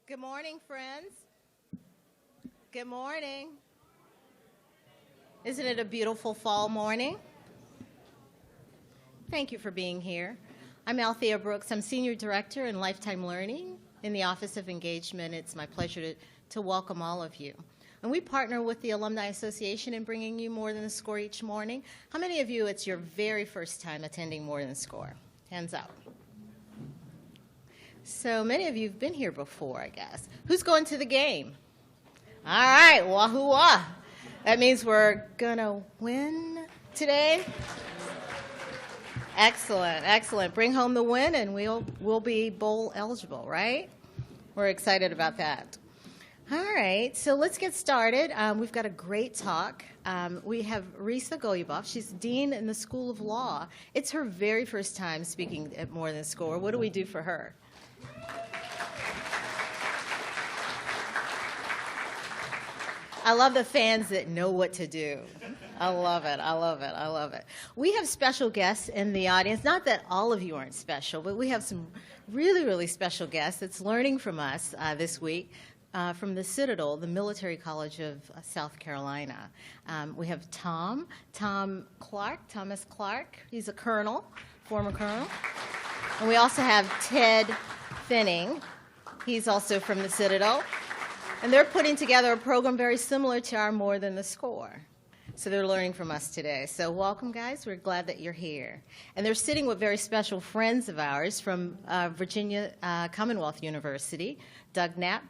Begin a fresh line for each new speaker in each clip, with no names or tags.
Good morning, friends. Good morning. Isn't it a beautiful fall morning? Thank you for being here. I'm Althea Brooks. I'm Senior Director in Lifetime Learning in the Office of Engagement. It's my pleasure to welcome all of you. And we partner with the Alumni Association in bringing you More Than a Score each morning. How many of you, it's your very first time attending More Than a Score? Hands up. So many of you have been here before, I guess. Who's going to the game? All right, wahoo wah. That means we're going to win today. Excellent, excellent. Bring home the win and we'll be bowl eligible, right? We're excited about that. All right, so let's get started. We've got a great talk. We have Risa Golyubov. She's Dean in the School of Law. It's her very first time speaking at More Than a Score. What do we do for her? I love the fans that know what to do. I love it. I love it. I love it. We have special guests in the audience. Not that all of you aren't special, but we have some really, really special guests that's learning from us this week from the Citadel, the Military College of South Carolina. We have Thomas Clark. He's a colonel, former colonel. And we also have Ted Finning. He's also from the Citadel. And they're putting together a program very similar to our More Than the Score. So they're learning from us today. So welcome, guys. We're glad that you're here. And they're sitting with very special friends of ours from Virginia Commonwealth University, Doug Knapp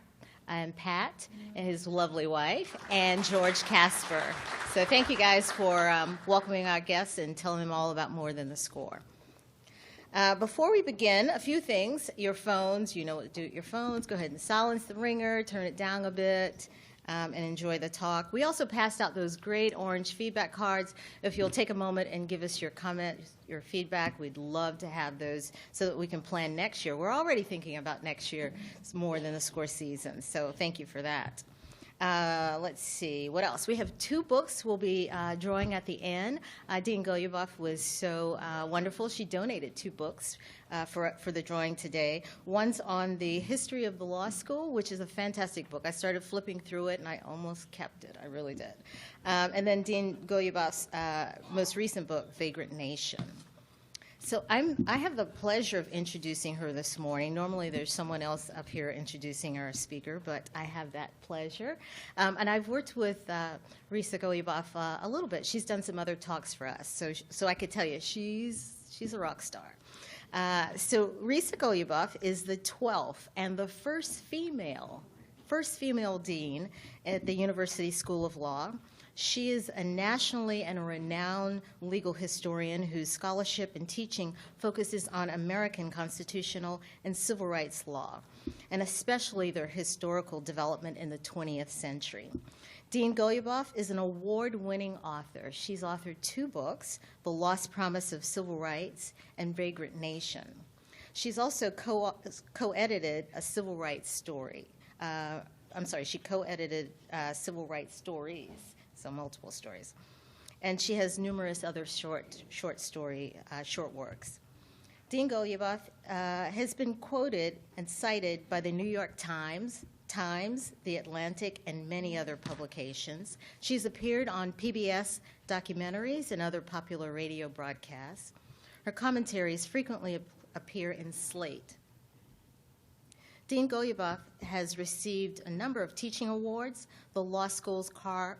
and Pat and his lovely wife, and George Casper. So thank you, guys, for welcoming our guests and telling them all about More Than the Score. Before we begin, a few things. Your phones, you know what to do with your phones. Go ahead and silence the ringer, turn it down a bit, and enjoy the talk. We also passed out those great orange feedback cards. If you'll take a moment and give us your comment, your feedback, we'd love to have those so that we can plan next year. We're already thinking about next year. It's More Than a Score season, so thank you for that. Let's see, what else? We have two books we'll be drawing at the end. Dean Golyubov was so wonderful. She donated two books for the drawing today. One's on the history of the law school, which is a fantastic book. I started flipping through it, and I almost kept it. I really did. And then Dean Golyubov's most recent book, Vagrant Nation. So I have the pleasure of introducing her this morning. Normally there's someone else up here introducing our speaker, but I have that pleasure. And I've worked with Risa Golyubov a little bit. She's done some other talks for us, so I could tell you she's a rock star. So Risa Golyubov is the 12th and the first female dean at the University School of Law. She is a nationally and renowned legal historian whose scholarship and teaching focuses on American constitutional and civil rights law, and especially their historical development in the 20th century. Dean Golyubov is an award-winning author. She's authored two books, The Lost Promise of Civil Rights and Vagrant Nation. She's also co-edited a civil rights story. She co-edited Civil Rights Stories. So multiple stories. And she has numerous other short works. Dean Golyubov has been quoted and cited by the New York Times, The Atlantic, and many other publications. She's appeared on PBS documentaries and other popular radio broadcasts. Her commentaries frequently appear in Slate. Dean Golyubov has received a number of teaching awards, the law school's Carl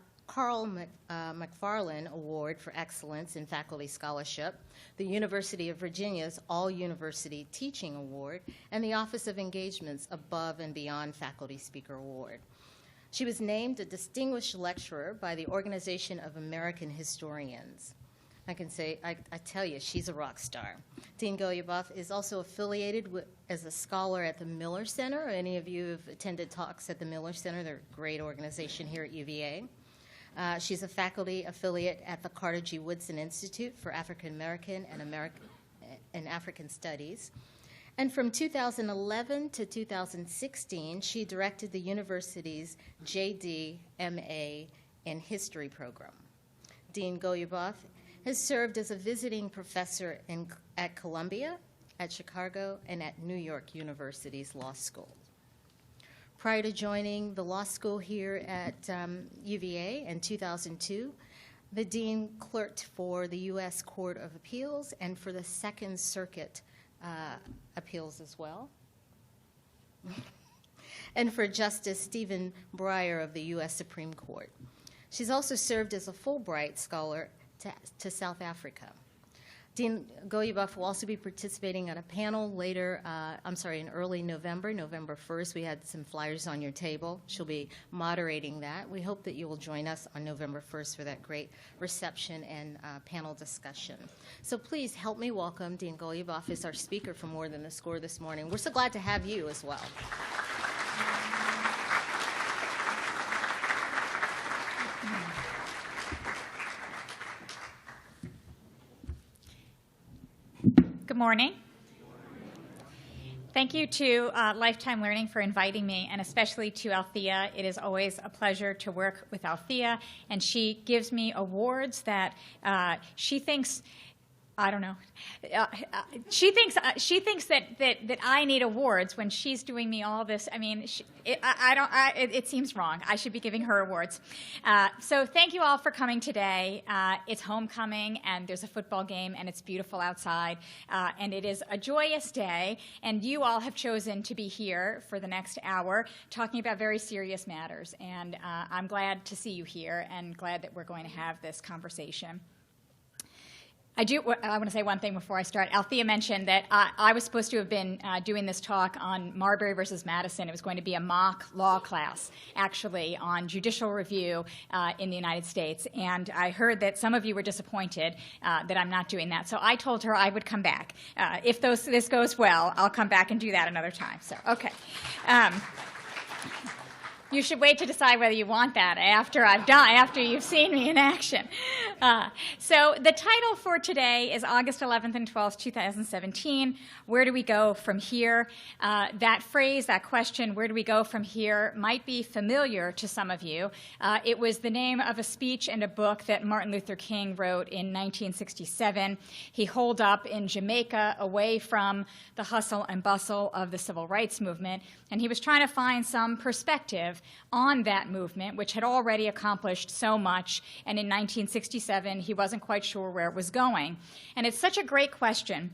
McFarland Award for Excellence in Faculty Scholarship, the University of Virginia's All-University Teaching Award, and the Office of Engagement's Above and Beyond Faculty Speaker Award. She was named a Distinguished Lecturer by the Organization of American Historians. I can say, I tell you, she's a rock star. Dean Golyubov is also affiliated as a scholar at the Miller Center. Any of you have attended talks at the Miller Center? They're a great organization here at UVA. She's a faculty affiliate at the Carter G. Woodson Institute for African American and African Studies. And from 2011 to 2016, she directed the university's JD MA in History program. Dean Golyubov has served as a visiting professor at Columbia, at Chicago, and at New York University's Law School. Prior to joining the law school here at UVA in 2002, the dean clerked for the U.S. Court of Appeals and for the Second Circuit appeals as well, and for Justice Stephen Breyer of the U.S. Supreme Court. She's also served as a Fulbright scholar to South Africa. Dean Goyeboff will also be participating at a panel later, in early November, November 1st. We had some flyers on your table. She'll be moderating that. We hope that you will join us on November 1st for that great reception and panel discussion. So please help me welcome Dean Goyeboff as our speaker for More Than a Score this morning. We're so glad to have you as well.
Good morning. Thank you to Lifetime Learning for inviting me, and especially to Althea. It is always a pleasure to work with Althea, and she gives me awards that she thinks, I don't know. She thinks that I need awards when she's doing me all this. I mean, it seems wrong. I should be giving her awards. So thank you all for coming today. It's homecoming, and there's a football game, and it's beautiful outside, and it is a joyous day. And you all have chosen to be here for the next hour, talking about very serious matters. And I'm glad to see you here, and glad that we're going to have this conversation. I want to say one thing before I start. Althea mentioned that I was supposed to have been doing this talk on Marbury versus Madison. It was going to be a mock law class, actually, on judicial review in the United States. And I heard that some of you were disappointed that I'm not doing that. So I told her I would come back. If this goes well, I'll come back and do that another time. So, okay. You should wait to decide whether you want that after you've seen me in action. So the title for today is August 11th and 12th, 2017. Where do we go from here? That phrase, that question, where do we go from here, might be familiar to some of you. It was the name of a speech and a book that Martin Luther King wrote in 1967. He holed up in Jamaica away from the hustle and bustle of the civil rights movement, and he was trying to find some perspective on that movement, which had already accomplished so much, and in 1967 he wasn't quite sure where it was going. And it's such a great question,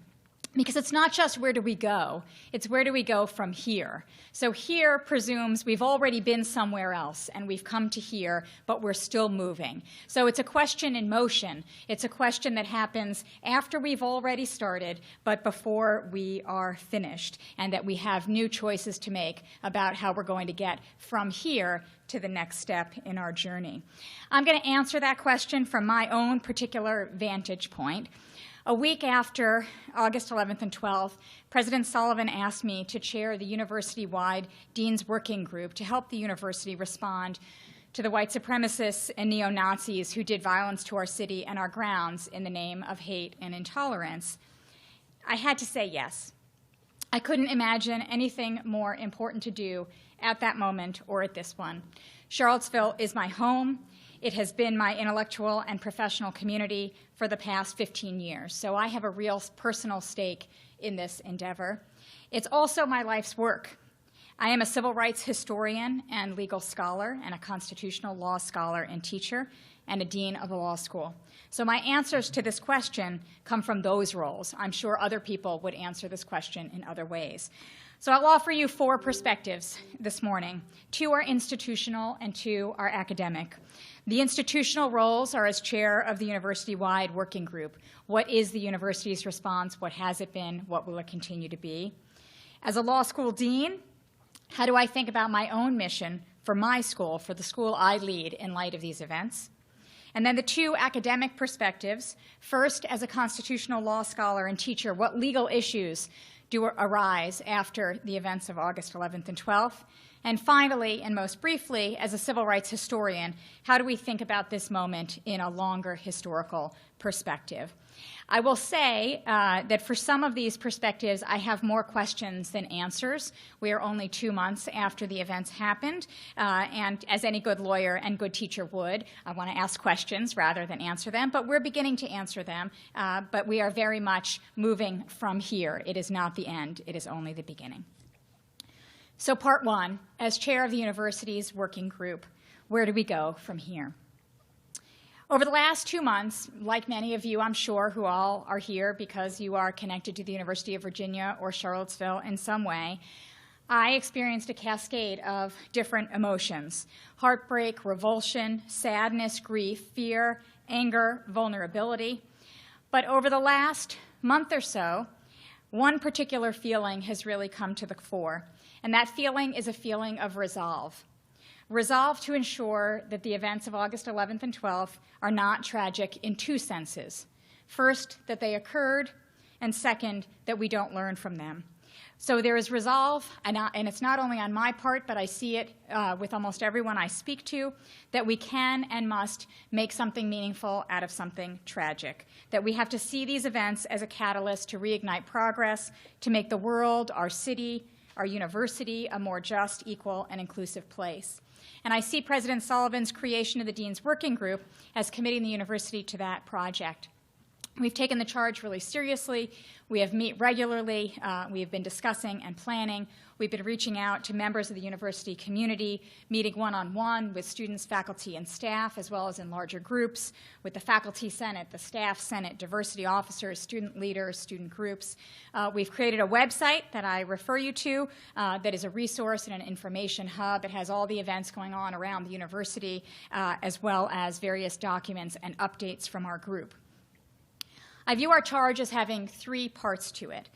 because it's not just where do we go, it's where do we go from here. So here presumes we've already been somewhere else and we've come to here, but we're still moving. So it's a question in motion. It's a question that happens after we've already started, but before we are finished, and that we have new choices to make about how we're going to get from here to the next step in our journey. I'm going to answer that question from my own particular vantage point. A week after August 11th and 12th, President Sullivan asked me to chair the university-wide Dean's Working Group to help the university respond to the white supremacists and neo-Nazis who did violence to our city and our grounds in the name of hate and intolerance. I had to say yes. I couldn't imagine anything more important to do at that moment or at this one. Charlottesville is my home. It has been my intellectual and professional community for the past 15 years, so I have a real personal stake in this endeavor. It's also my life's work. I am a civil rights historian and legal scholar, and a constitutional law scholar and teacher, and a dean of a law school. So my answers to this question come from those roles. I'm sure other people would answer this question in other ways. So I'll offer you 4 perspectives this morning. 2 are institutional and 2 are academic. The institutional roles are as chair of the university-wide working group. What is the university's response? What has it been? What will it continue to be? As a law school dean, how do I think about my own mission for my school, for the school I lead in light of these events? And then the 2 academic perspectives. First, as a constitutional law scholar and teacher, what legal issues do arise after the events of August 11th and 12th? And finally, and most briefly, as a civil rights historian, how do we think about this moment in a longer historical perspective? I will say that for some of these perspectives, I have more questions than answers. We are only 2 months after the events happened, and as any good lawyer and good teacher would, I want to ask questions rather than answer them, but we're beginning to answer them, but we are very much moving from here. It is not the end. It is only the beginning. So part one, as chair of the university's working group, where do we go from here? Over the last 2 months, like many of you, I'm sure, who all are here because you are connected to the University of Virginia or Charlottesville in some way, I experienced a cascade of different emotions: heartbreak, revulsion, sadness, grief, fear, anger, vulnerability. But over the last month or so, one particular feeling has really come to the fore, and that feeling is a feeling of resolve. Resolve to ensure that the events of August 11th and 12th are not tragic in two senses. First, that they occurred, and second, that we don't learn from them. So there is resolve, and it's not only on my part, but I see it with almost everyone I speak to, that we can and must make something meaningful out of something tragic, that we have to see these events as a catalyst to reignite progress, to make the world, our city, our university, a more just, equal, and inclusive place. And I see President Sullivan's creation of the Dean's Working Group as committing the university to that project. We've taken the charge really seriously. We have met regularly. We have been discussing and planning. We've been reaching out to members of the university community, meeting one-on-one with students, faculty, and staff, as well as in larger groups with the faculty senate, the staff senate, diversity officers, student leaders, student groups. We've created a website that I refer you to that is a resource and an information hub. It has all the events going on around the university, as well as various documents and updates from our group. I view our charge as having three parts to it.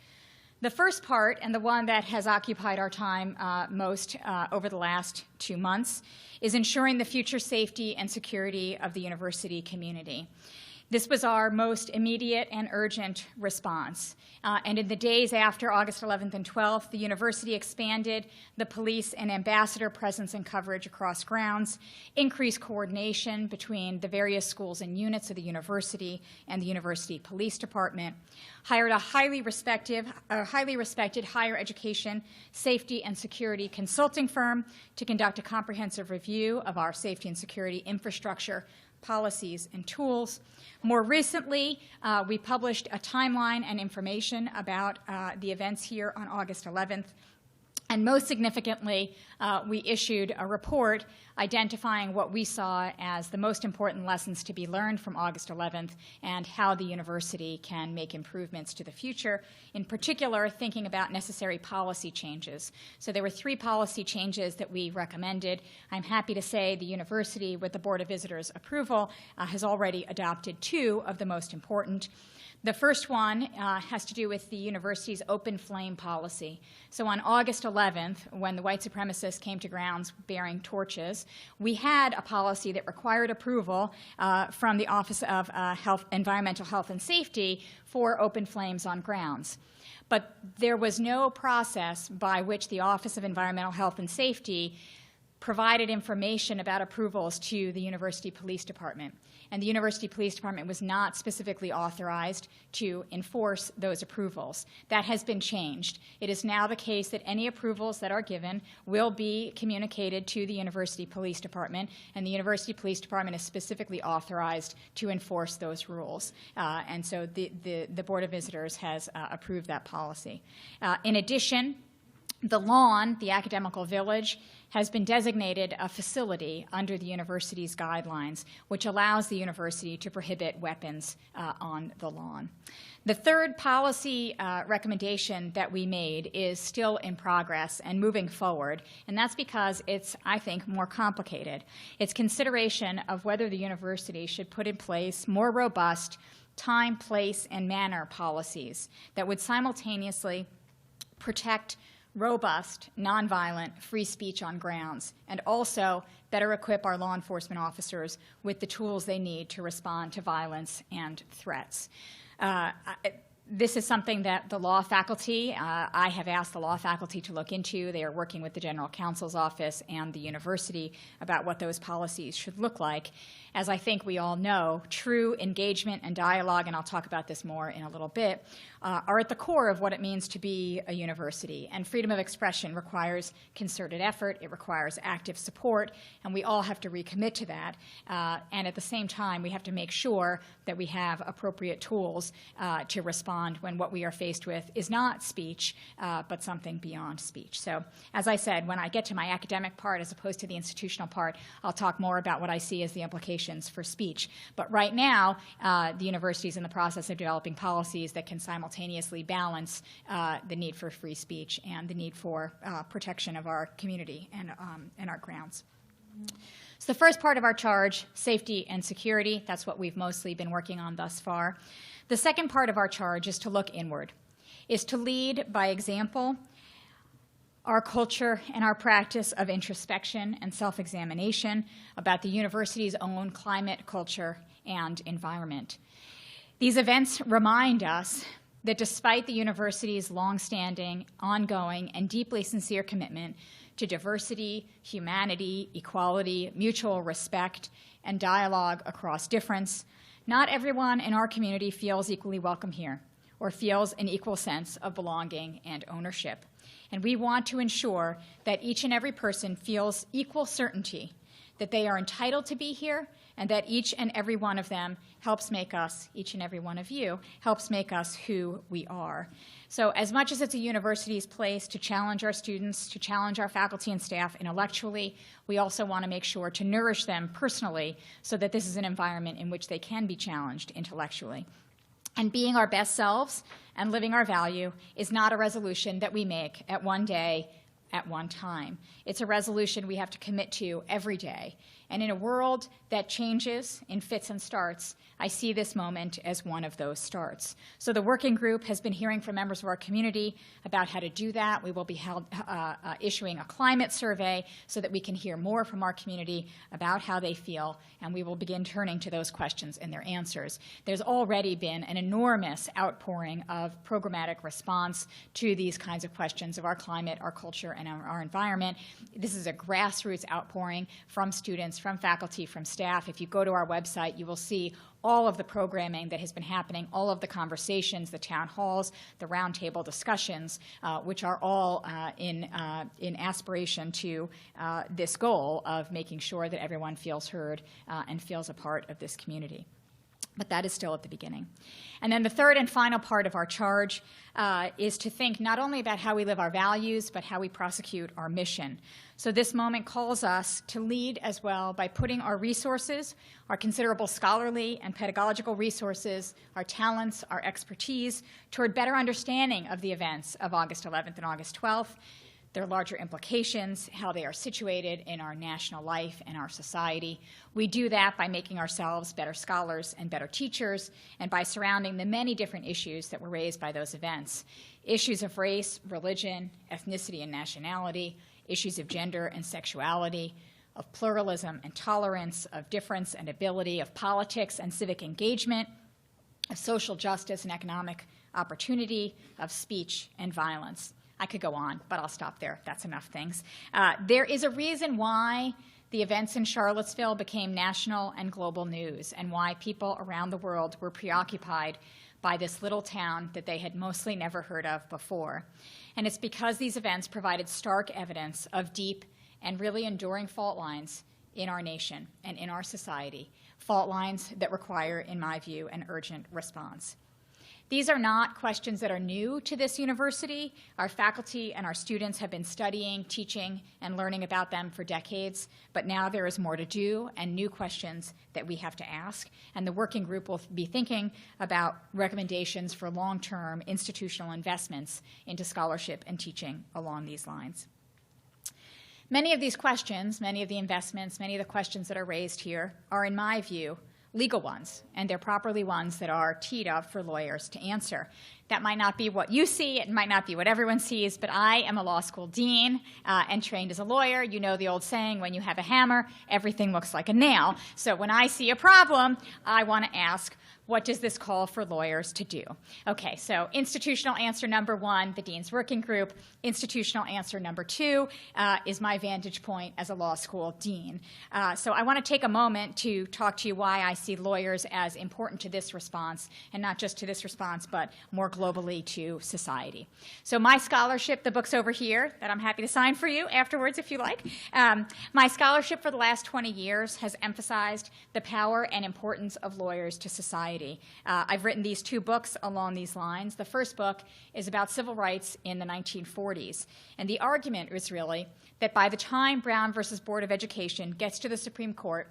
The first part, and the one that has occupied our time most over the last 2 months, is ensuring the future safety and security of the university community. This was our most immediate and urgent response. And in the days after August 11th and 12th, the university expanded the police and ambassador presence and coverage across grounds, increased coordination between the various schools and units of the university and the university police department, hired a highly respected higher education safety and security consulting firm to conduct a comprehensive review of our safety and security infrastructure, policies, and tools. More recently, we published a timeline and information about the events here on August 11th. And most significantly, we issued a report identifying what we saw as the most important lessons to be learned from August 11th and how the university can make improvements to the future, in particular thinking about necessary policy changes. So there were 3 policy changes that we recommended. I'm happy to say the university, with the Board of Visitors' approval, has already adopted 2 of the most important. The first one has to do with the university's open flame policy. So on August 11th, when the white supremacists came to grounds bearing torches, we had a policy that required approval from the Office of Environmental Health and Safety for open flames on grounds. But there was no process by which the Office of Environmental Health and Safety provided information about approvals to the University Police Department. And the University Police Department was not specifically authorized to enforce those approvals. That has been changed. It is now the case that any approvals that are given will be communicated to the University Police Department, and the University Police Department is specifically authorized to enforce those rules. And so the Board of Visitors has approved that policy. In addition, the lawn, the Academical Village, has been designated a facility under the university's guidelines, which allows the university to prohibit weapons on the lawn. The third policy recommendation that we made is still in progress and moving forward, and that's because it's, I think, more complicated. It's consideration of whether the university should put in place more robust time, place, and manner policies that would simultaneously protect robust, nonviolent, free speech on grounds, and also better equip our law enforcement officers with the tools they need to respond to violence and threats. This is something that the law faculty, I have asked the law faculty to look into. They are working with the General Counsel's office and the university about what those policies should look like. As I think we all know, true engagement and dialogue, and I'll talk about this more in a little bit, are at the core of what it means to be a university. And freedom of expression requires concerted effort, it requires active support, and we all have to recommit to that. And at the same time, we have to make sure that we have appropriate tools to respond respond when what we are faced with is not speech, but something beyond speech. So, as I said, when I get to my academic part as opposed to the institutional part, I'll talk more about what I see as the implications for speech. But right now, the university is in the process of developing policies that can simultaneously balance the need for free speech and the need for protection of our community and our grounds. So the first part of our charge, safety and security, that's what we've mostly been working on thus far. The second part of our charge is to look inward, is to lead by example our culture and our practice of introspection and self-examination about the university's own climate, culture, and environment. These events remind us that despite the university's longstanding, ongoing, and deeply sincere commitment to diversity, humanity, equality, mutual respect, and dialogue across difference, not everyone in our community feels equally welcome here or feels an equal sense of belonging and ownership. And we want to ensure that each and every person feels equal certainty that they are entitled to be here and that each and every one of them helps make us, each and every one of you, helps make us who we are. So as much as it's a university's place to challenge our students, to challenge our faculty and staff intellectually, we also want to make sure to nourish them personally so that this is an environment in which they can be challenged intellectually. And being our best selves and living our value is not a resolution that we make at one day, at one time. It's a resolution we have to commit to every day. And in a world that changes in fits and starts, I see this moment as one of those starts. So the working group has been hearing from members of our community about how to do that. We will be issuing a climate survey so that we can hear more from our community about how they feel, and we will begin turning to those questions and their answers. There's already been an enormous outpouring of programmatic response to these kinds of questions of our climate, our culture, and our environment. This is a grassroots outpouring from students, from faculty, from staff. If you go to our website, you will see all of the programming that has been happening, all of the conversations, the town halls, the roundtable discussions, which are all in aspiration to this goal of making sure that everyone feels heard and feels a part of this community. But that is still at the beginning. And then the third and final part of our charge is to think not only about how we live our values, but how we prosecute our mission. So this moment calls us to lead as well by putting our resources, our considerable scholarly and pedagogical resources, our talents, our expertise, toward better understanding of the events of August 11th and August 12th, their larger implications, how they are situated in our national life and our society. We do that by making ourselves better scholars and better teachers, and by surrounding the many different issues that were raised by those events. Issues of race, religion, ethnicity and nationality, issues of gender and sexuality, of pluralism and tolerance, of difference and ability, of politics and civic engagement, of social justice and economic opportunity, of speech and violence. I could go on, but I'll stop there. That's enough things. There is a reason why the events in Charlottesville became national and global news, and why people around the world were preoccupied by this little town that they had mostly never heard of before. And it's because these events provided stark evidence of deep and really enduring fault lines in our nation and in our society, fault lines that require, in my view, an urgent response. These are not questions that are new to this university. Our faculty and our students have been studying, teaching, and learning about them for decades, but now there is more to do and new questions that we have to ask, and the working group will be thinking about recommendations for long-term institutional investments into scholarship and teaching along these lines. Many of these questions, many of the investments, many of the questions that are raised here are, in my view, legal ones, and they're properly ones that are teed up for lawyers to answer. That might not be what you see, it might not be what everyone sees, but I am a law school dean and trained as a lawyer. You know the old saying, when you have a hammer, everything looks like a nail. So when I see a problem, I want to ask, what does this call for lawyers to do? Okay, so institutional answer number one, the Dean's Working Group. Institutional answer number two is my vantage point as a law school dean. So I want to take a moment to talk to you why I see lawyers as important to this response, and not just to this response, but more globally to society. So my scholarship, the book's over here that I'm happy to sign for you afterwards if you like. My scholarship for the last 20 years has emphasized the power and importance of lawyers to society. I've written these two books along these lines. The first book is about civil rights in the 1940s. And the argument was really that by the time Brown versus Board of Education gets to the Supreme Court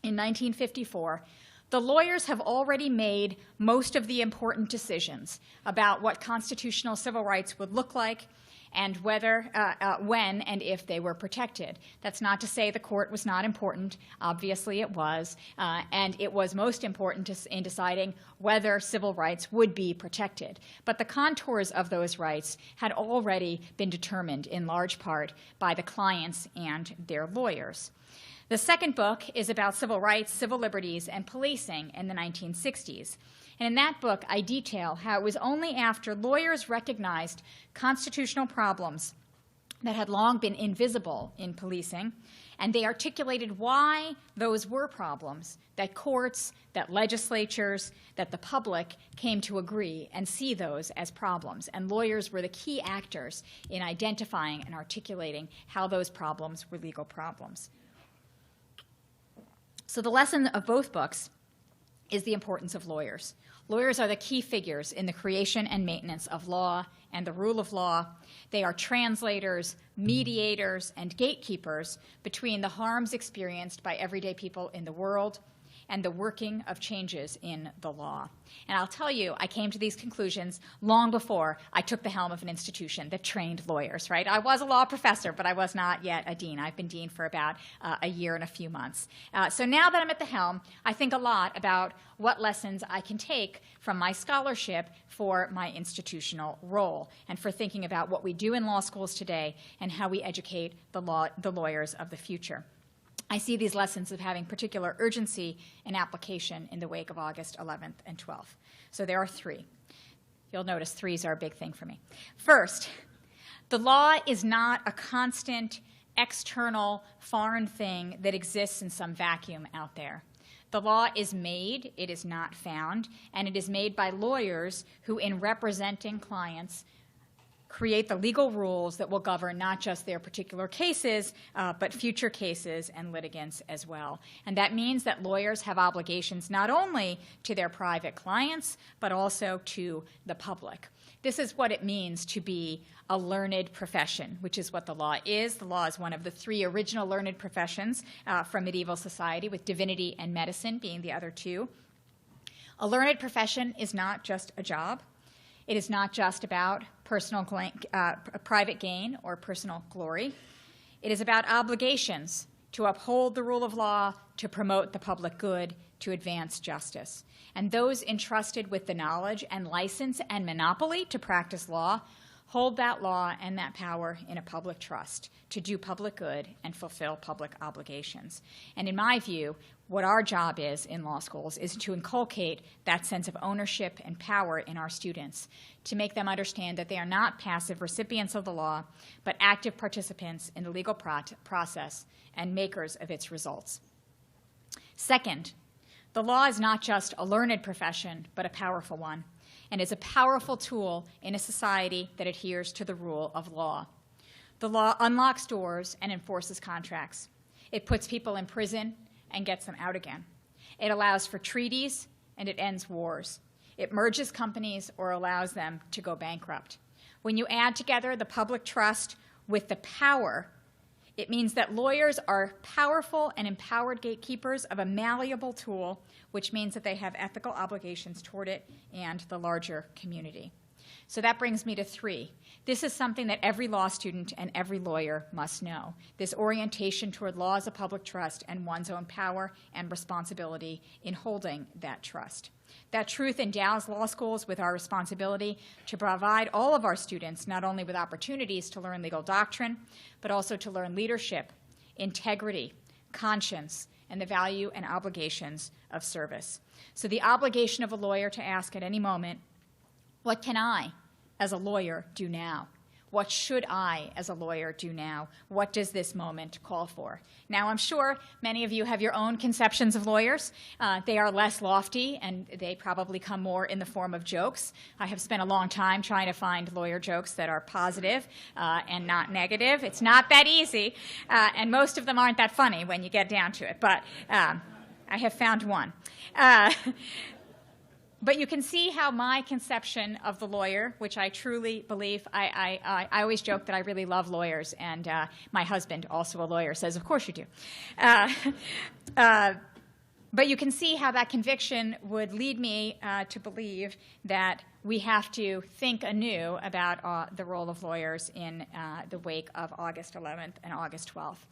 in 1954, the lawyers have already made most of the important decisions about what constitutional civil rights would look like and whether, when and if they were protected. That's not to say the court was not important. Obviously it was. And it was most important in deciding whether civil rights would be protected. But the contours of those rights had already been determined in large part by the clients and their lawyers. The second book is about civil rights, civil liberties, and policing in the 1960s. And in that book, I detail how it was only after lawyers recognized constitutional problems that had long been invisible in policing, and they articulated why those were problems, that courts, that legislatures, that the public came to agree and see those as problems. And lawyers were the key actors in identifying and articulating how those problems were legal problems. So the lesson of both books is the importance of lawyers. Lawyers are the key figures in the creation and maintenance of law and the rule of law. They are translators, mediators, and gatekeepers between the harms experienced by everyday people in the world and the working of changes in the law. And I'll tell you, I came to these conclusions long before I took the helm of an institution that trained lawyers, right? I was a law professor, but I was not yet a dean. I've been dean for about a year and a few months. So now that I'm at the helm, I think a lot about what lessons I can take from my scholarship for my institutional role and for thinking about what we do in law schools today and how we educate the lawyers of the future. I see these lessons of having particular urgency and application in the wake of August 11th and 12th. So there are three. You'll notice threes are a big thing for me. First, the law is not a constant, external, foreign thing that exists in some vacuum out there. The law is made, it is not found, and it is made by lawyers who, in representing clients, create the legal rules that will govern not just their particular cases, but future cases and litigants as well. And that means that lawyers have obligations not only to their private clients, but also to the public. This is what it means to be a learned profession, which is what the law is. The law is one of the three original learned professions from medieval society, with divinity and medicine being the other two. A learned profession is not just a job. It is not just about private gain or personal glory. It is about obligations to uphold the rule of law, to promote the public good, to advance justice. And those entrusted with the knowledge and license and monopoly to practice law hold that law and that power in a public trust to do public good and fulfill public obligations. And in my view, what our job is in law schools is to inculcate that sense of ownership and power in our students, to make them understand that they are not passive recipients of the law, but active participants in the legal process and makers of its results. Second, the law is not just a learned profession, but a powerful one, and is a powerful tool in a society that adheres to the rule of law. The law unlocks doors and enforces contracts. It puts people in prison and gets them out again. It allows for treaties and it ends wars. It merges companies or allows them to go bankrupt. When you add together the public trust with the power, it means that lawyers are powerful and empowered gatekeepers of a malleable tool, which means that they have ethical obligations toward it and the larger community. So that brings me to three. This is something that every law student and every lawyer must know, this orientation toward law as a public trust and one's own power and responsibility in holding that trust. That truth endows law schools with our responsibility to provide all of our students not only with opportunities to learn legal doctrine, but also to learn leadership, integrity, conscience, and the value and obligations of service. So the obligation of a lawyer to ask at any moment, what can I, as a lawyer, do now? what should I, as a lawyer, do now? What does this moment call for? Now, I'm sure many of you have your own conceptions of lawyers. They are less lofty, and they probably come more in the form of jokes. I have spent a long time trying to find lawyer jokes that are positive and not negative. It's not that easy, and most of them aren't that funny when you get down to it, but I have found one. But you can see how my conception of the lawyer, which I truly believe, I always joke that I really love lawyers, and my husband, also a lawyer, says, of course you do. But you can see how that conviction would lead me to believe that we have to think anew about the role of lawyers in the wake of August 11th and August 12th.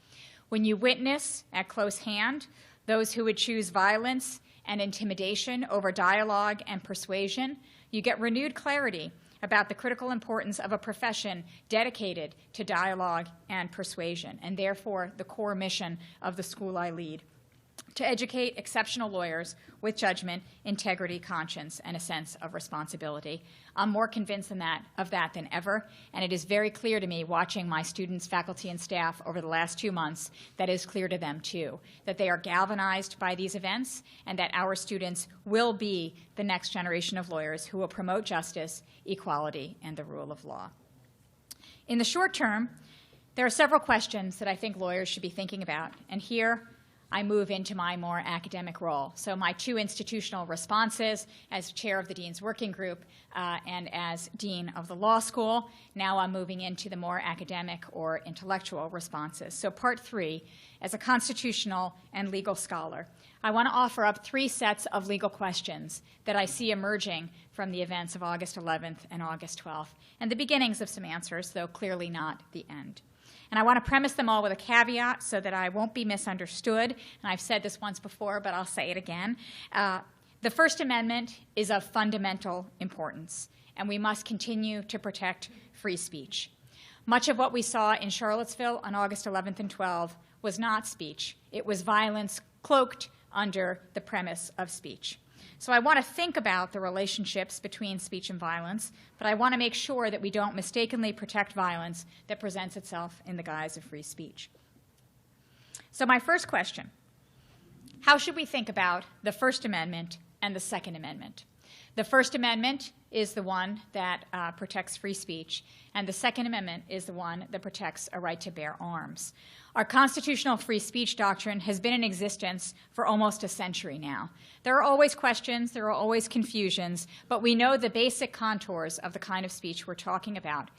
When you witness at close hand those who would choose violence and intimidation over dialogue and persuasion, you get renewed clarity about the critical importance of a profession dedicated to dialogue and persuasion, and therefore the core mission of the school I lead, to educate exceptional lawyers with judgment, integrity, conscience, and a sense of responsibility. I'm more convinced of that than ever, and it is very clear to me, watching my students, faculty, and staff over the last 2 months, that is clear to them too, that they are galvanized by these events, and that our students will be the next generation of lawyers who will promote justice, equality, and the rule of law. In the short term, there are several questions that I think lawyers should be thinking about, and here I move into my more academic role. So my 2 institutional responses as chair of the Dean's Working Group and as dean of the law school. Now I'm moving into the more academic or intellectual responses. So part 3, as a constitutional and legal scholar, I want to offer up 3 sets of legal questions that I see emerging from the events of August 11th and August 12th, and the beginnings of some answers, though clearly not the end. And I want to premise them all with a caveat so that I won't be misunderstood. And I've said this once before, but I'll say it again. The First Amendment is of fundamental importance, and we must continue to protect free speech. Much of what we saw in Charlottesville on August 11th and 12th was not speech. It was violence cloaked under the premise of speech. So I want to think about the relationships between speech and violence, but I want to make sure that we don't mistakenly protect violence that presents itself in the guise of free speech. So my first question, how should we think about the First Amendment and the Second Amendment? The First Amendment is the one that protects free speech, and the Second Amendment is the one that protects a right to bear arms. Our constitutional free speech doctrine has been in existence for almost a century now. There are always questions, there are always confusions, but we know the basic contours of the kind of speech we're talking about.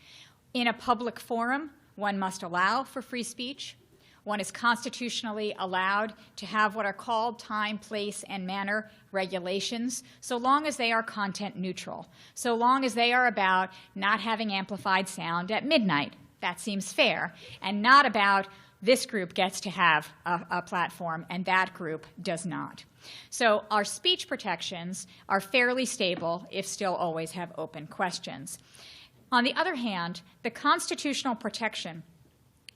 In a public forum, one must allow for free speech. One is constitutionally allowed to have what are called time, place, and manner regulations, so long as they are content neutral, so long as they are about not having amplified sound at midnight. That seems fair, and not about this group gets to have a platform and that group does not. So our speech protections are fairly stable, if still always have open questions. On the other hand, the constitutional protection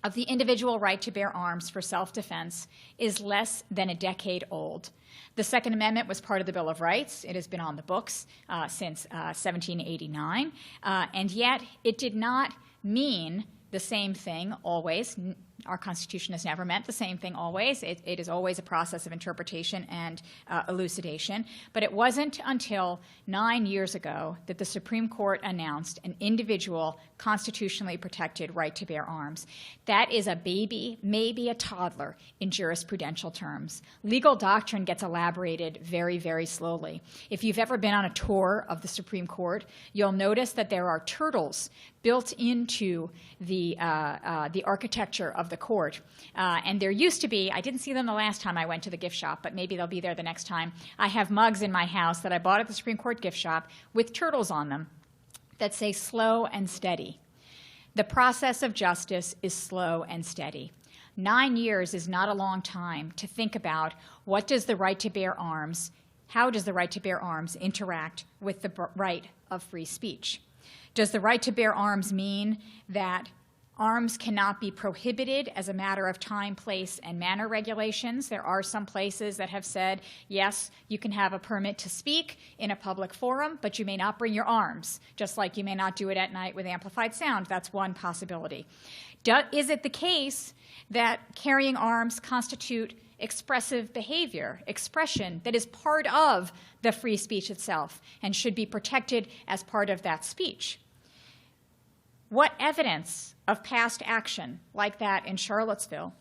of the individual right to bear arms for self-defense is less than a decade old. The Second Amendment was part of the Bill of Rights. It has been on the books since 1789, and yet it did not mean the same thing always. Our Constitution has never meant the same thing always. It is always a process of interpretation and elucidation. But it wasn't until 9 years ago that the Supreme Court announced an individual constitutionally protected right to bear arms. That is a baby, maybe a toddler, in jurisprudential terms. Legal doctrine gets elaborated very, very slowly. If you've ever been on a tour of the Supreme Court, you'll notice that there are turtles built into the architecture of the court. And there used to be, I didn't see them the last time I went to the gift shop, but maybe they'll be there the next time. I have mugs in my house that I bought at the Supreme Court gift shop with turtles on them that say slow and steady. The process of justice is slow and steady. 9 years is not a long time to think about what does the right to bear arms, how does the right to bear arms interact with the right of free speech? Does the right to bear arms mean that Arms cannot be prohibited as a matter of time, place, and manner regulations. There are some places that have said, yes, you can have a permit to speak in a public forum, but you may not bring your arms, just like you may not do it at night with amplified sound. That's one possibility. Is it the case that carrying arms constitute expressive behavior, expression that is part of the free speech itself and should be protected as part of that speech? What evidence of past action like that in Charlottesville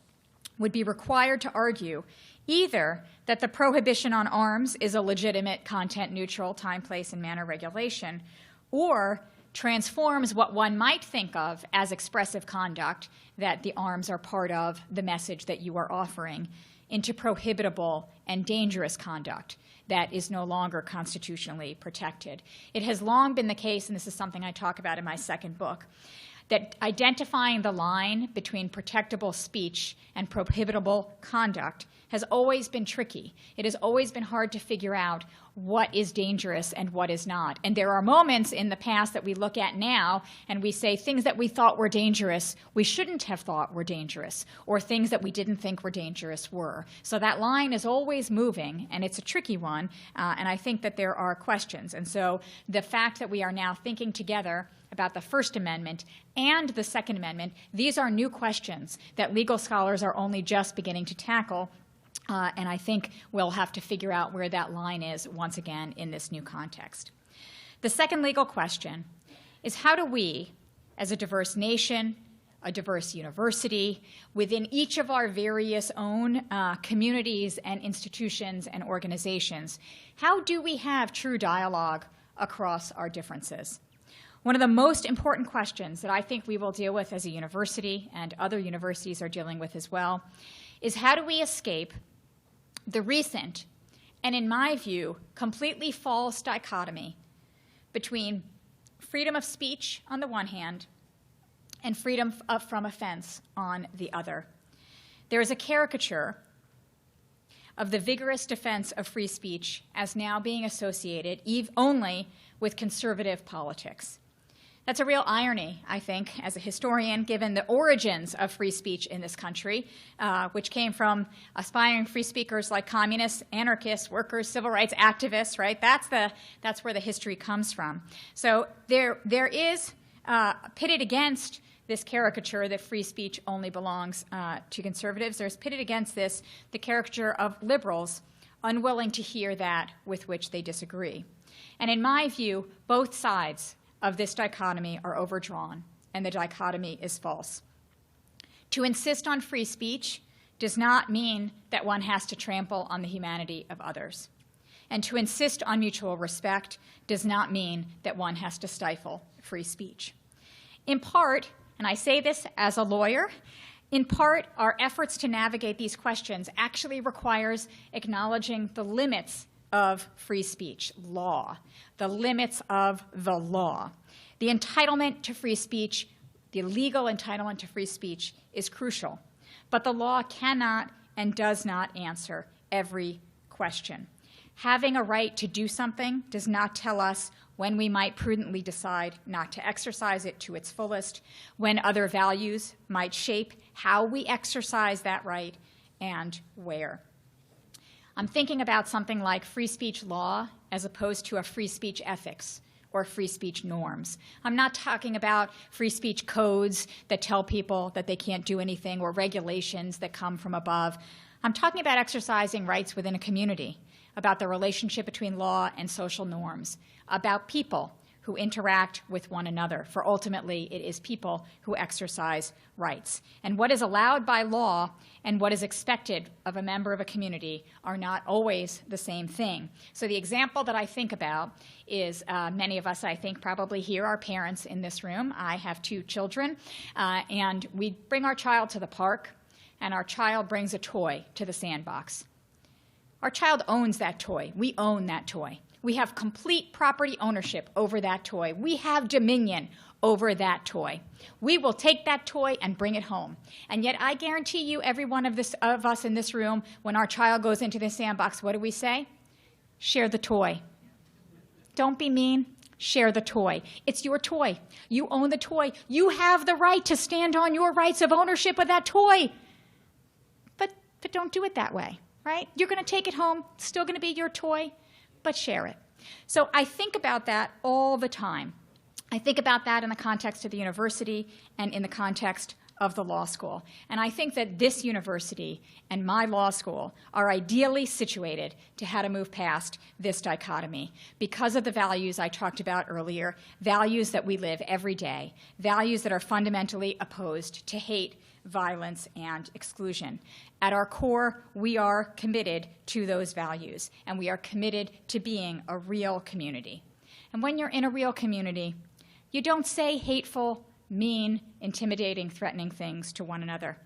would be required to argue either that the prohibition on arms is a legitimate content-neutral time, place, and manner regulation, or transforms what one might think of as expressive conduct, that the arms are part of the message that you are offering, into prohibitable and dangerous conduct that is no longer constitutionally protected. It has long been the case, and this is something I talk about in my second book, that identifying the line between protectable speech and prohibitable conduct has always been tricky. It has always been hard to figure out what is dangerous and what is not. And there are moments in the past that we look at now and we say things that we thought were dangerous, we shouldn't have thought were dangerous, or things that we didn't think were dangerous were. So that line is always moving, and it's a tricky one, and I think that there are questions. And so the fact that we are now thinking together about the First Amendment and the Second Amendment, these are new questions that legal scholars are only just beginning to tackle. And I think we'll have to figure out where that line is once again in this new context. The second legal question is, how do we, as a diverse nation, a diverse university, within each of our various own communities and institutions and organizations, how do we have true dialogue across our differences? One of the most important questions that I think we will deal with as a university, and other universities are dealing with as well, is how do we escape the recent, and in my view, completely false dichotomy between freedom of speech on the one hand and freedom from offense on the other. There is a caricature of the vigorous defense of free speech as now being associated only with conservative politics. That's a real irony, I think, as a historian, given the origins of free speech in this country, which came from aspiring free speakers like communists, anarchists, workers, civil rights activists, right? That's where the history comes from. So there is, pitted against this caricature that free speech only belongs to conservatives, there's pitted against this the caricature of liberals unwilling to hear that with which they disagree. And in my view, both sides of this dichotomy are overdrawn, and the dichotomy is false. To insist on free speech does not mean that one has to trample on the humanity of others. And to insist on mutual respect does not mean that one has to stifle free speech. In part, and I say this as a lawyer, in part, our efforts to navigate these questions actually requires acknowledging the limits of free speech law, the limits of the law. The entitlement to free speech, the legal entitlement to free speech, is crucial, but the law cannot and does not answer every question. Having a right to do something does not tell us when we might prudently decide not to exercise it to its fullest, when other values might shape how we exercise that right, and where. I'm thinking about something like free speech law as opposed to a free speech ethics or free speech norms. I'm not talking about free speech codes that tell people that they can't do anything or regulations that come from above. I'm talking about exercising rights within a community, about the relationship between law and social norms, about people who interact with one another, for ultimately it is people who exercise rights. And what is allowed by law and what is expected of a member of a community are not always the same thing. So the example that I think about is many of us, I think, probably here are parents in this room. I have 2 children, and we bring our child to the park, and our child brings a toy to the sandbox. Our child owns that toy. We own that toy. We have complete property ownership over that toy. We have dominion over that toy. We will take that toy and bring it home. And yet I guarantee you, every one of us in this room, when our child goes into the sandbox, what do we say? Share the toy. Don't be mean. Share the toy. It's your toy. You own the toy. You have the right to stand on your rights of ownership of that toy. But don't do it that way, right? You're going to take it home. It's still going to be your toy, but share it. So I think about that all the time. I think about that in the context of the university and in the context of the law school. And I think that this university and my law school are ideally situated to how to move past this dichotomy because of the values I talked about earlier, values that we live every day, values that are fundamentally opposed to hate, violence, and exclusion. At our core, we are committed to those values, and we are committed to being a real community. And when you're in a real community, you don't say hateful, mean, intimidating, threatening things to one another.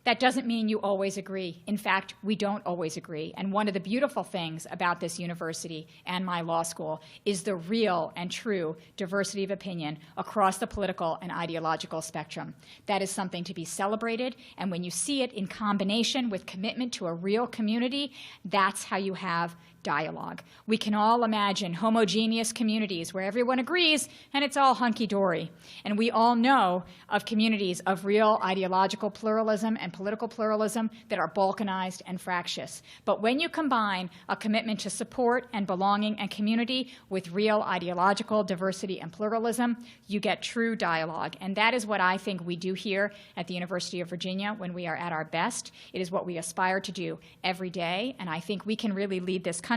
That doesn't mean you always agree. In fact, we don't always agree. And one of the beautiful things about this university and my law school is the real and true diversity of opinion across the political and ideological spectrum. That is something to be celebrated, and when you see it in combination with commitment to a real community, that's how you have dialogue. We can all imagine homogeneous communities where everyone agrees and it's all hunky-dory. And we all know of communities of real ideological pluralism and political pluralism that are balkanized and fractious. But when you combine a commitment to support and belonging and community with real ideological diversity and pluralism, you get true dialogue. And that is what I think we do here at the University of Virginia when we are at our best. It is what we aspire to do every day, and I think we can really lead this country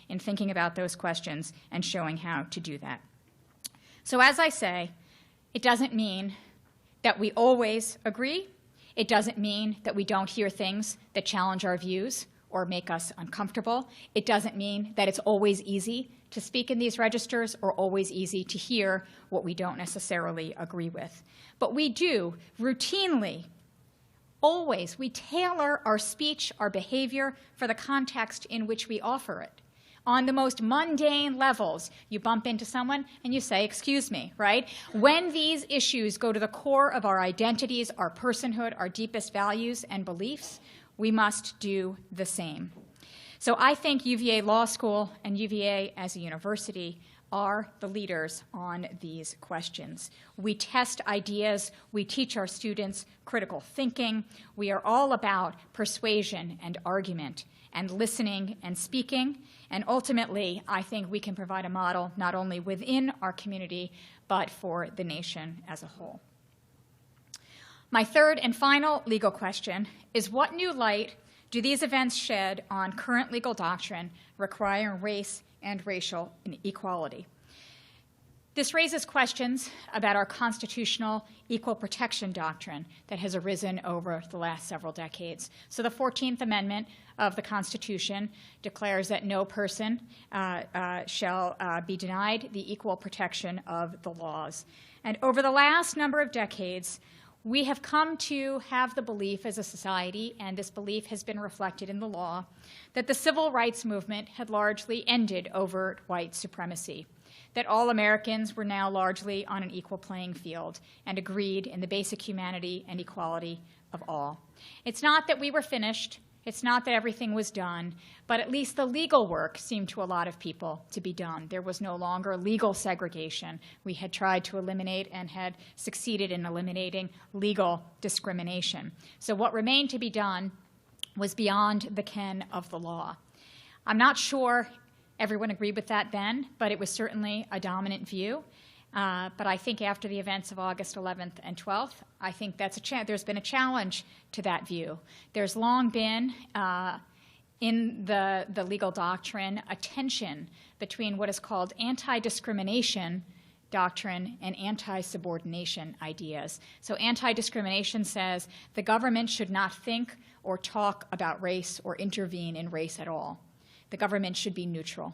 in thinking about those questions and showing how to do that. So as I say, it doesn't mean that we always agree. It doesn't mean that we don't hear things that challenge our views or make us uncomfortable. It doesn't mean that it's always easy to speak in these registers or always easy to hear what we don't necessarily agree with. But we do routinely, always, we tailor our speech, our behavior for the context in which we offer it. On the most mundane levels, you bump into someone and you say, "Excuse me," right? When these issues go to the core of our identities, our personhood, our deepest values and beliefs, we must do the same. So I think UVA Law School and UVA as a university are the leaders on these questions. We test ideas. We teach our students critical thinking. We are all about persuasion and argument and listening and speaking. And ultimately, I think we can provide a model not only within our community, but for the nation as a whole. My third and final legal question is, what new light do these events shed on current legal doctrine requiring race and racial inequality? This raises questions about our constitutional equal protection doctrine that has arisen over the last several decades. So the 14th Amendment of the Constitution declares that no person shall be denied the equal protection of the laws. And over the last number of decades, we have come to have the belief as a society, and this belief has been reflected in the law, that the civil rights movement had largely ended overt white supremacy, that all Americans were now largely on an equal playing field and agreed in the basic humanity and equality of all. It's not that we were finished. It's not that everything was done, but at least the legal work seemed to a lot of people to be done. There was no longer legal segregation. We had tried to eliminate and had succeeded in eliminating legal discrimination. So what remained to be done was beyond the ken of the law. I'm not sure everyone agreed with that then, but it was certainly a dominant view. But I think after the events of August 11th and 12th, I think there's been a challenge to that view. There's long been, in the legal doctrine, a tension between what is called anti-discrimination doctrine and anti-subordination ideas. So anti-discrimination says the government should not think or talk about race or intervene in race at all. The government should be neutral.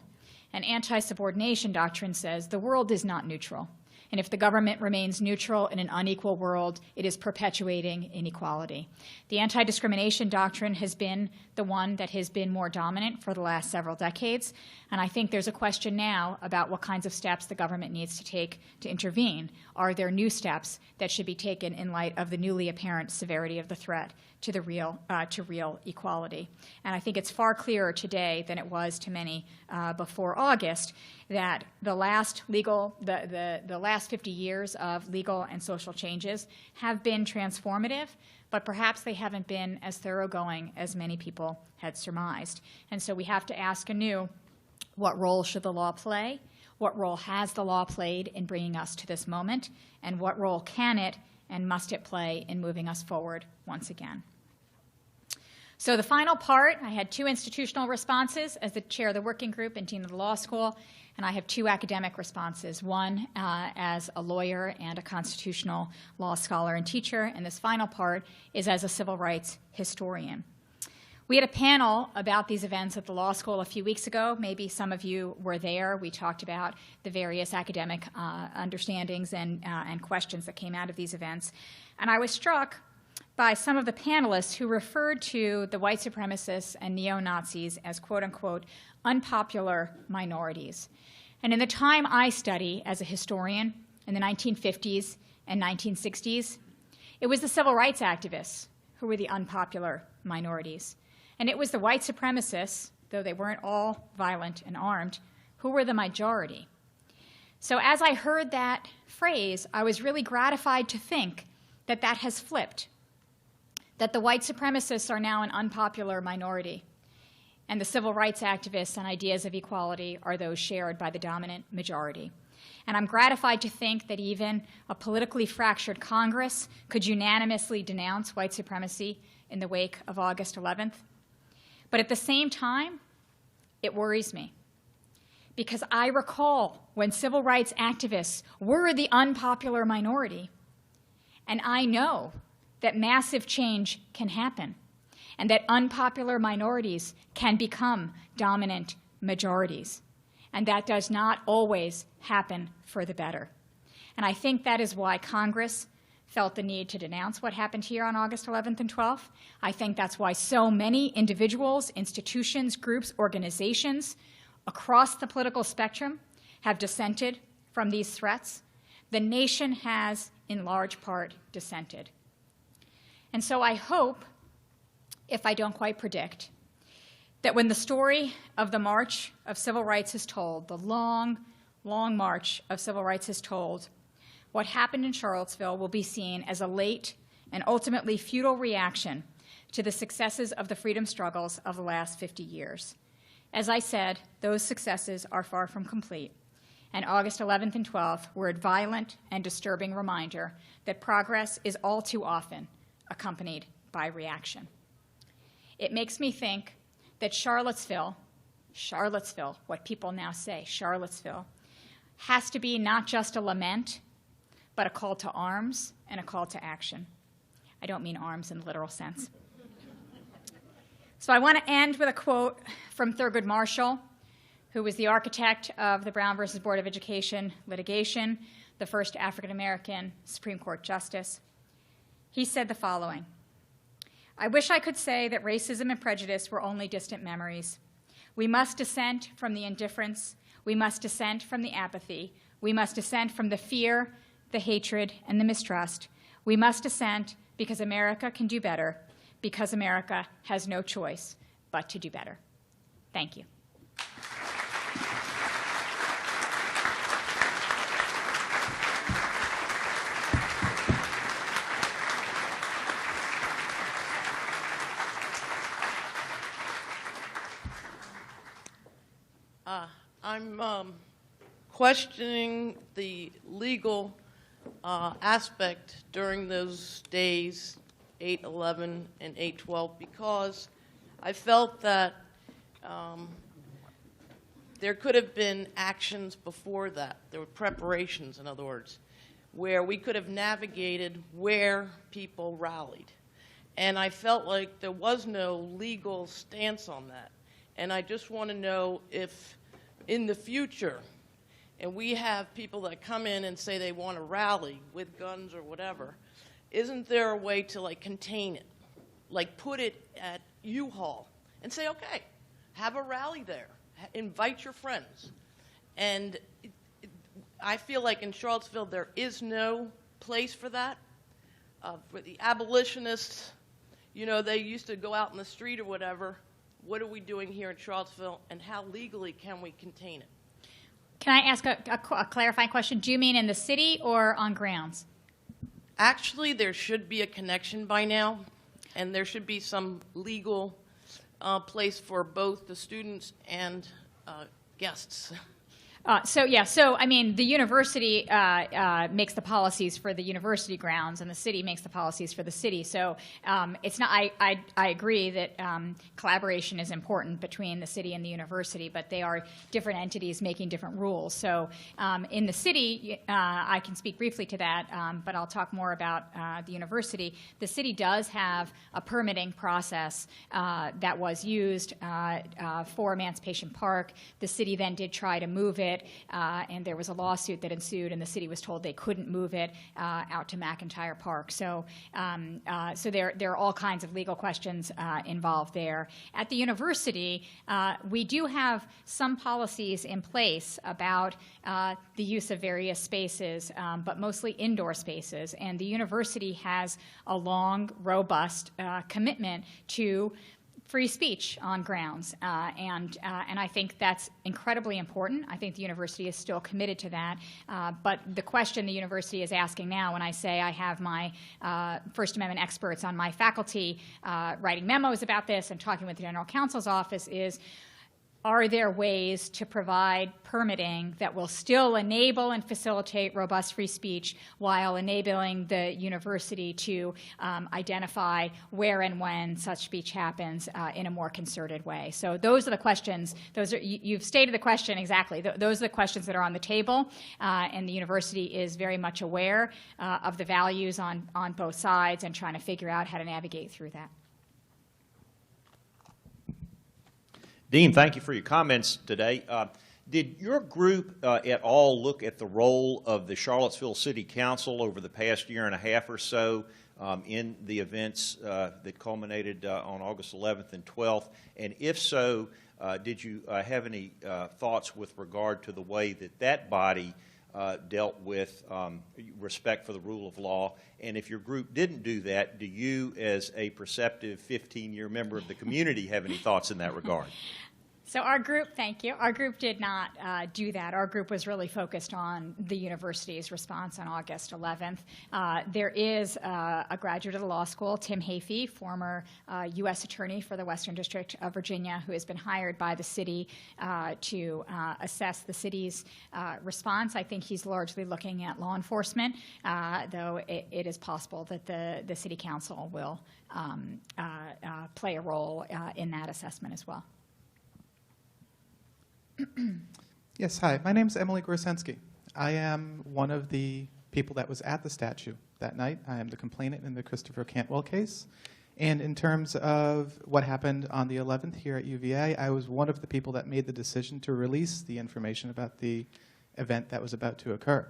And anti-subordination doctrine says the world is not neutral. And if the government remains neutral in an unequal world, it is perpetuating inequality. The anti-discrimination doctrine has been the one that has been more dominant for the last several decades. And I think there's a question now about what kinds of steps the government needs to take to intervene. Are there new steps that should be taken in light of the newly apparent severity of the threat to real equality? And I think it's far clearer today than it was to many before August that the last 50 years of legal and social changes have been transformative, but perhaps they haven't been as thoroughgoing as many people had surmised. And so we have to ask anew, what role should the law play? What role has the law played in bringing us to this moment? And what role can it and must it play in moving us forward once again? So the final part, I had 2 institutional responses as the chair of the working group and dean of the law school, and I have 2 academic responses, one as a lawyer and a constitutional law scholar and teacher, and this final part is as a civil rights historian. We had a panel about these events at the law school a few weeks ago. Maybe some of you were there. We talked about the various academic understandings and questions that came out of these events. And I was struck by some of the panelists who referred to the white supremacists and neo-Nazis as, quote unquote, unpopular minorities. And in the time I study as a historian, in the 1950s and 1960s, it was the civil rights activists who were the unpopular minorities. And it was the white supremacists, though they weren't all violent and armed, who were the majority. So as I heard that phrase, I was really gratified to think that that has flipped, that the white supremacists are now an unpopular minority, and the civil rights activists and ideas of equality are those shared by the dominant majority. And I'm gratified to think that even a politically fractured Congress could unanimously denounce white supremacy in the wake of August 11th. But at the same time, it worries me, because I recall when civil rights activists were the unpopular minority, and I know that massive change can happen, and that unpopular minorities can become dominant majorities. And that does not always happen for the better. And I think that is why Congress felt the need to denounce what happened here on August 11th and 12th. I think that's why so many individuals, institutions, groups, organizations across the political spectrum have dissented from these threats. The nation has, in large part, dissented. And so I hope, if I don't quite predict, that when the story of the march of civil rights is told, the long, long march of civil rights is told, what happened in Charlottesville will be seen as a late and ultimately futile reaction to the successes of the freedom struggles of the last 50 years. As I said, those successes are far from complete, and August 11th and 12th were a violent and disturbing reminder that progress is all too often accompanied by reaction. It makes me think that Charlottesville, what people now say, Charlottesville, has to be not just a lament, but a call to arms and a call to action. I don't mean arms in the literal sense. So I want to end with a quote from Thurgood Marshall, who was the architect of the Brown versus Board of Education litigation, the first African-American Supreme Court justice. He said the following: "I wish I could say that racism and prejudice were only distant memories. We must dissent from the indifference. We must dissent from the apathy. We must dissent from the fear, the hatred, and the mistrust. We must dissent because America can do better, because America has no choice but to do better." Thank you.
I'm questioning the legal aspect during those days, 8/11 and 8/12, because I felt that there could have been actions before that. There were preparations, in other words, where we could have navigated where people rallied. And I felt like there was no legal stance on that. And I just want to know if, in the future, and we have people that come in and say they want to rally with guns or whatever, isn't there a way to like contain it? Like put it at U-Haul and say, okay, have a rally there. Invite your friends. And I feel like in Charlottesville there is no place for that. For the abolitionists, you know, they used to go out in the street or whatever. What are we doing here in Charlottesville, and how legally can we contain it?
Can I ask a clarifying question? Do you mean in the city or on grounds?
Actually, there should be a connection by now, and there should be some legal place for both the students and guests.
So I mean, the university makes the policies for the university grounds, and the city makes the policies for the city. So it's not. I agree that collaboration is important between the city and the university, but they are different entities making different rules. So in the city, I can speak briefly to that, but I'll talk more about the university. The city does have a permitting process that was used for Emancipation Park. The city then did try to move it. And there was a lawsuit that ensued, and the city was told they couldn't move it out to McIntyre Park. So, there are all kinds of legal questions involved there. At the university, we do have some policies in place about the use of various spaces, but mostly indoor spaces. And the university has a long, robust commitment to free speech on grounds, and I think that's incredibly important. I think the university is still committed to that. But the question the university is asking now, when I say I have my First Amendment experts on my faculty writing memos about this and talking with the General Counsel's office, is, are there ways to provide permitting that will still enable and facilitate robust free speech while enabling the university to identify where and when such speech happens in a more concerted way? So those are the questions. You've stated the question exactly. Those are the questions that are on the table, and the university is very much aware of the values on both sides and trying to figure out how to navigate through that.
Dean, thank you for your comments today. Did your group at all look at the role of the Charlottesville City Council over the past year and a half or so in the events that culminated on August 11th and 12th? And if so, did you have any thoughts with regard to the way that that body dealt with respect for the rule of law? And if your group didn't do that, do you, as a perceptive 15-year member of the community, have any thoughts in that regard?
So our group, thank you, our group did not do that. Our group was really focused on the university's response on August 11th. There is a graduate of the law school, Tim Hafey, former U.S. attorney for the Western District of Virginia, who has been hired by the city to assess the city's response. I think he's largely looking at law enforcement, though it is possible that the city council will play a role in that assessment as well.
Yes, hi. My name is Emily Grosensky. I am one of the people that was at the statue that night. I am the complainant in the Christopher Cantwell case. And in terms of what happened on the 11th here at UVA, I was one of the people that made the decision to release the information about the event that was about to occur.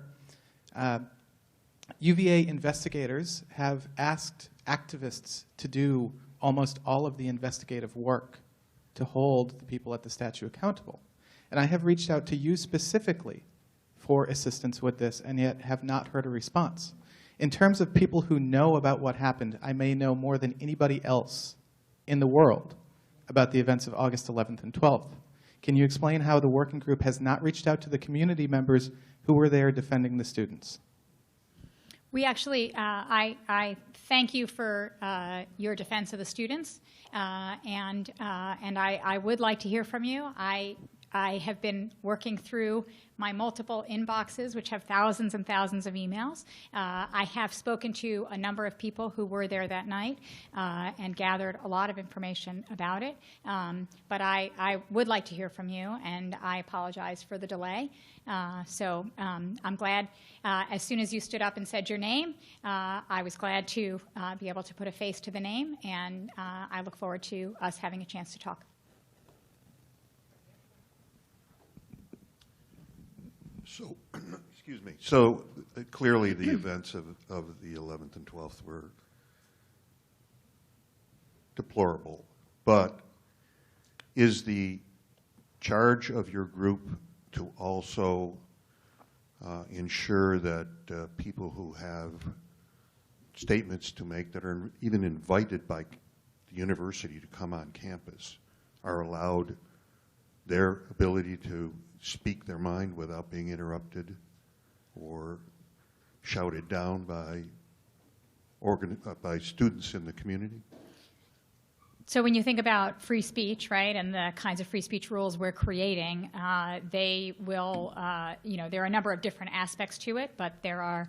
UVA investigators have asked activists to do almost all of the investigative work to hold the people at the statue accountable. And I have reached out to you specifically for assistance with this, and yet have not heard a response. In terms of people who know about what happened, I may know more than anybody else in the world about the events of August 11th and 12th. Can you explain how the working group has not reached out to the community members who were there defending the students?
We actually, I thank you for your defense of the students, and I would like to hear from you. I have been working through my multiple inboxes, which have thousands and thousands of emails. I have spoken to a number of people who were there that night and gathered a lot of information about it. But I would like to hear from you, and I apologize for the delay. I'm glad as soon as you stood up and said your name, I was glad to be able to put a face to the name, and I look forward to us having a chance to talk.
So, excuse me. So clearly the events of the 11th and 12th were deplorable, but is the charge of your group to also ensure that people who have statements to make that are even invited by the university to come on campus are allowed their ability to speak their mind without being interrupted or shouted down by students in the community?
So when you think about free speech, right, and the kinds of free speech rules we're creating, they will, there are a number of different aspects to it, but there are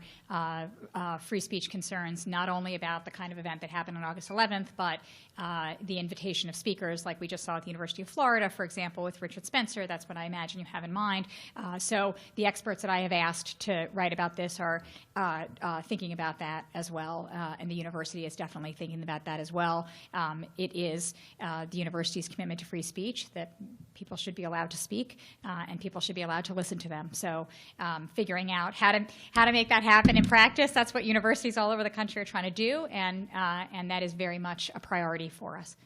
free speech concerns not only about the kind of event that happened on August 11th, but the invitation of speakers like we just saw at the University of Florida, for example, with Richard Spencer. That's what I imagine you have in mind. So the experts that I have asked to write about this are thinking about that as well, and the university is definitely thinking about that as well. It is the university's commitment to free speech that people should be allowed to speak and people should be allowed to listen to them. So figuring out how to make that happen in practice, that's what universities all over the country are trying to do, and that is very much a priority for us.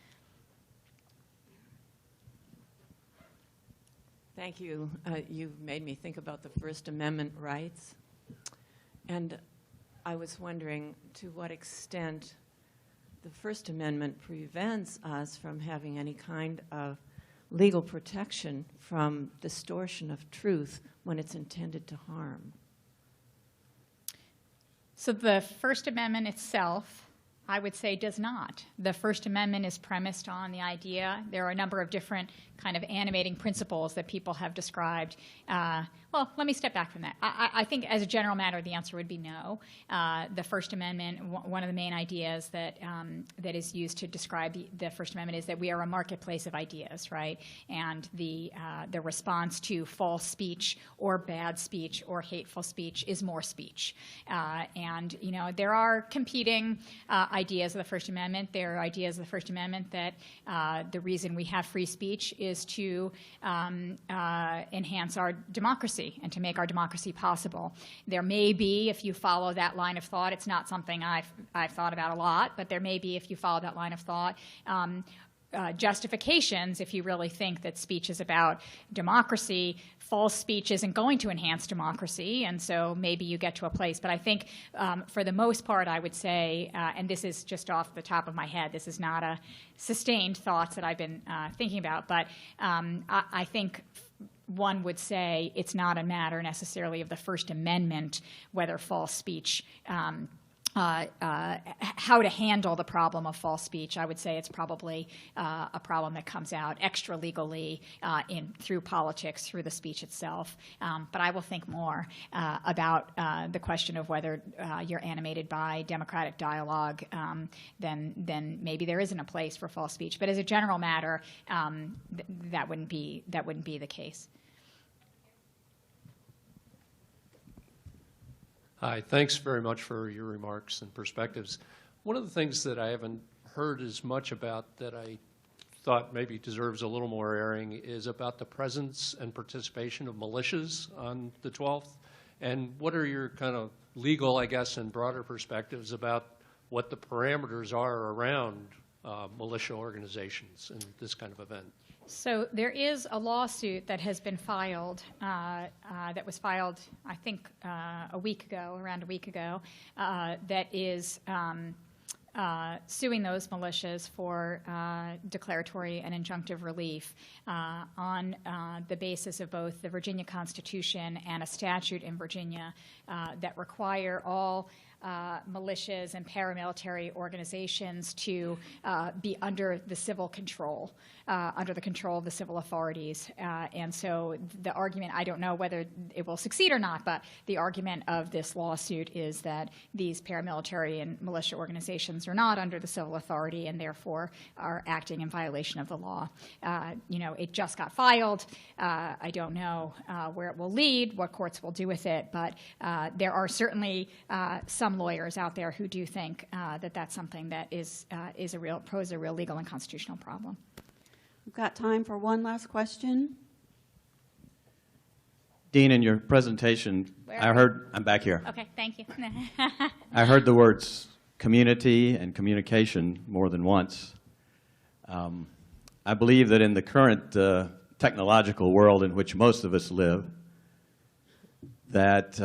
Thank you. You've made me think about the First Amendment rights. And I was wondering to what extent the First Amendment prevents us from having any kind of legal protection from distortion of truth when it's intended to harm.
So the First Amendment itself, I would say, does not. The First Amendment is premised on the idea. There are a number of different kind of animating principles that people have described. Well, let me step back from that. I think as a general matter, the answer would be no. The First Amendment, one of the main ideas that is used to describe the First Amendment is that we are a marketplace of ideas, right? And the response to false speech or bad speech or hateful speech is more speech. And, there are competing ideas of the First Amendment. There are ideas of the First Amendment that the reason we have free speech is to enhance our democracy and to make our democracy possible. There may be, if you follow that line of thought, it's not something I've thought about a lot, but there may be, if you follow that line of thought, justifications if you really think that speech is about democracy. False speech isn't going to enhance democracy, and so maybe you get to a place. But I think for the most part, I would say, and this is just off the top of my head, this is not a sustained thoughts that I've been thinking about, but I think one would say it's not a matter necessarily of the First Amendment whether false speech how to handle the problem of false speech. I would say it's probably a problem that comes out extra legally through politics, through the speech itself. But I will think more about the question of whether you're animated by democratic dialogue, then maybe there isn't a place for false speech. But as a general matter, that wouldn't be the case.
Hi, thanks very much for your remarks and perspectives. One of the things that I haven't heard as much about that I thought maybe deserves a little more airing is about the presence and participation of militias on the 12th. And what are your kind of legal, I guess, and broader perspectives about what the parameters are around militia organizations in this kind of event?
So there is a lawsuit that has been filed, that was filed, I think, around a week ago, that is suing those militias for declaratory and injunctive relief on the basis of both the Virginia Constitution and a statute in Virginia that require all militias and paramilitary organizations to be under the civil control, under the control of the civil authorities. And so the argument, I don't know whether it will succeed or not, but the argument of this lawsuit is that these paramilitary and militia organizations are not under the civil authority and therefore are acting in violation of the law. It just got filed. I don't know where it will lead, what courts will do with it, but there are certainly some lawyers out there who do think that that's something that poses a real legal and constitutional problem.
We've got time for one last question. Dean, in your presentation,
Where
I
are
heard, I'm back here.
Okay, thank you.
I heard the words community and communication more than once. I believe that in the current technological world in which most of us live, that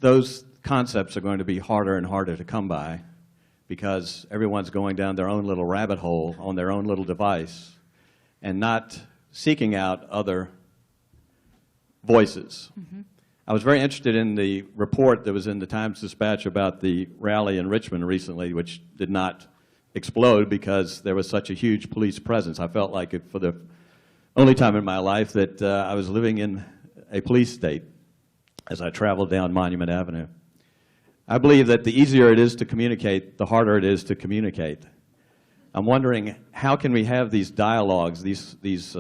those concepts are going to be harder and harder to come by because everyone's going down their own little rabbit hole on their own little device and not seeking out other voices.
Mm-hmm.
I was very interested in the report that was in the Times-Dispatch about the rally in Richmond recently, which did not explode because there was such a huge police presence. I felt like it for the only time in my life that I was living in a police state as I traveled down Monument Avenue. I believe that the easier it is to communicate, the harder it is to communicate. I'm wondering, how can we have these dialogues, these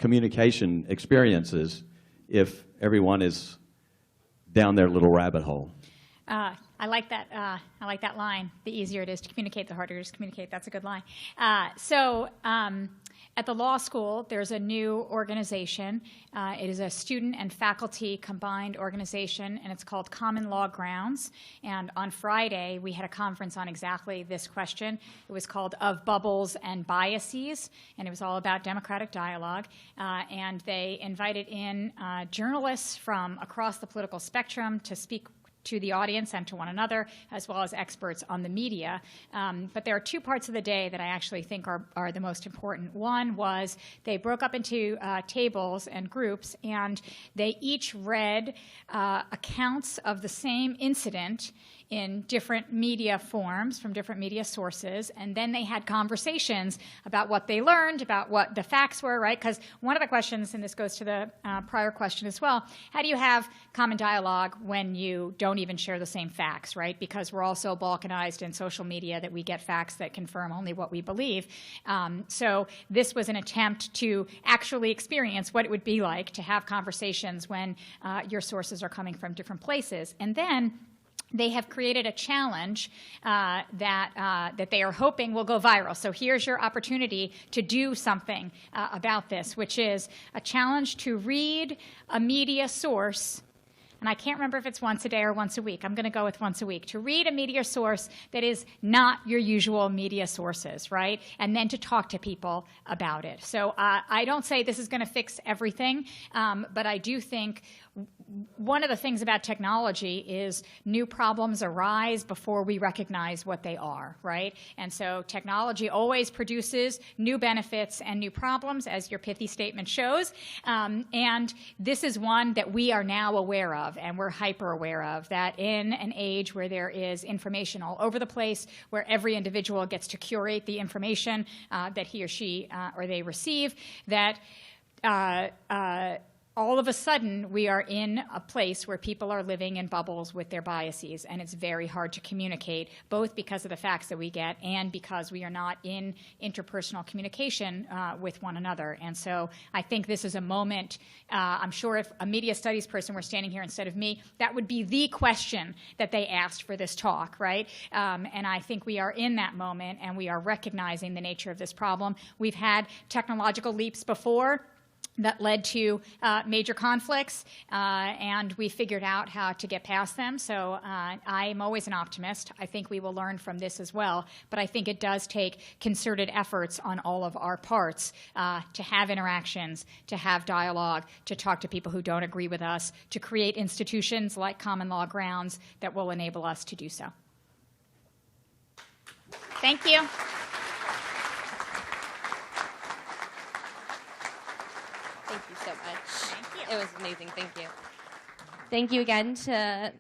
communication experiences, if everyone is down their little rabbit hole?
I like that. I like that line. The easier it is to communicate, the harder it is to communicate. That's a good line. At the law school, there's a new organization. It is a student and faculty combined organization, and it's called Common Law Grounds. And on Friday, we had a conference on exactly this question. It was called Of Bubbles and Biases, and it was all about democratic dialogue. And they invited in journalists from across the political spectrum to speak to the audience and to one another, as well as experts on the media. But there are two parts of the day that I actually think are the most important. One was they broke up into tables and groups, and they each read accounts of the same incident in different media forms from different media sources, and then they had conversations about what they learned, about what the facts were, right? Because one of the questions, and this goes to the prior question as well, how do you have common dialogue when you don't even share the same facts, right? Because we're all so balkanized in social media that we get facts that confirm only what we believe. So this was an attempt to actually experience what it would be like to have conversations when your sources are coming from different places. And then they have created a challenge that they are hoping will go viral. So here's your opportunity to do something about this, which is a challenge to read a media source. And I can't remember if it's once a day or once a week. I'm going to go with once a week. To read a media source that is not your usual media sources, right? And then to talk to people about it. So I don't say this is going to fix everything, but I do think one of the things about technology is new problems arise before we recognize what they are, right? And so technology always produces new benefits and new problems, as your pithy statement shows. And this is one that we are now aware of, and we're hyper aware of, that in an age where there is information all over the place, where every individual gets to curate the information that he or she or they receive, that all of a sudden, we are in a place where people are living in bubbles with their biases, and it's very hard to communicate, both because of the facts that we get and because we are not in interpersonal communication with one another. And so I think this is a moment, I'm sure if a media studies person were standing here instead of me, that would be the question that they asked for this talk, right? And I think we are in that moment, and we are recognizing the nature of this problem. We've had technological leaps before that led to major conflicts, and we figured out how to get past them. So I'm always an optimist. I think we will learn from this as well. But I think it does take concerted efforts on all of our parts to have interactions, to have dialogue, to talk to people who don't agree with us, to create institutions like Common Law Grounds that will enable us to do so. Thank you.
Thank you so much.
Thank you.
It was amazing. Thank you. Thank you again to